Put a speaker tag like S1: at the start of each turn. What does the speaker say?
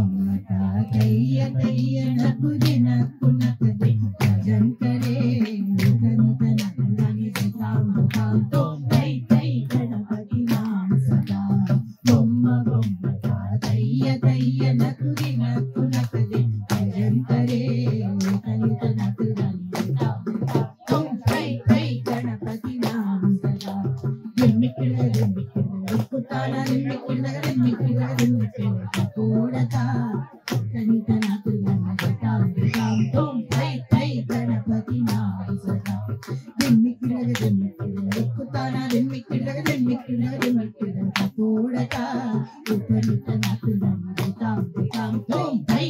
S1: బొమ్మ తాతయ్య తయ్య నకు దినకు నకదే భజన్ करे कनित नकुलानि తాం తాం తోం తై తై గణపతి నామ సదా బొమ్మ బొమ్మ తాతయ్య తయ్య నకు దినకు నకదే భజన్ करे कनित नकुलानि తాం తాం తోం తై తై గణపతి నామ సదా దిమ్మికిల ఎక్కుతాన దిమ్మికిల కూడతా కనిత నకులాని తాం తాం తోం తై తై గణపతి నామ సదా దిమ్మికిల ఎక్కుతాన దిమ్మికిల కూడతా కనిత నకులాని తాం తాం తోం తై